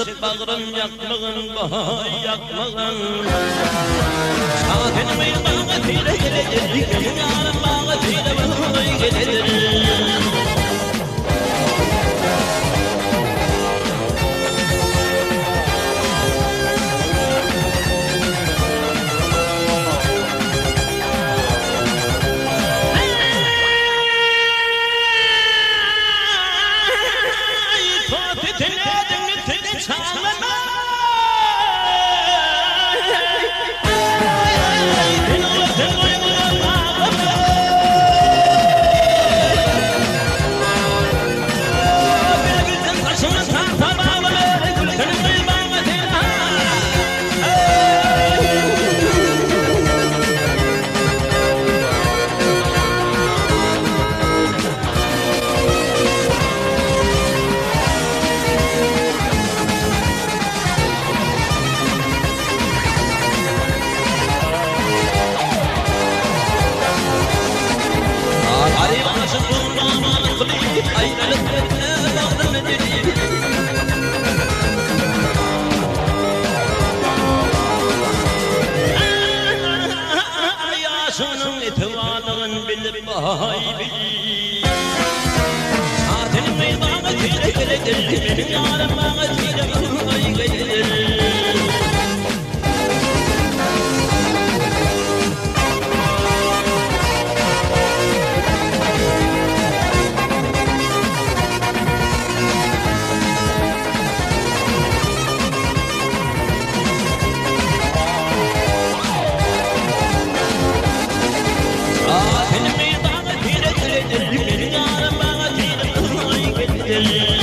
çıkıp bağırım yakmağın bahay yakmağın Saatini bir bana tire gelir Gelin yarım bana tire bana gelir Yaşının itibarlığın bilip bahay bil Saatinin bir bana tire gelir Benim yarım bana tire bana gelir Benim yarım bana tire gelir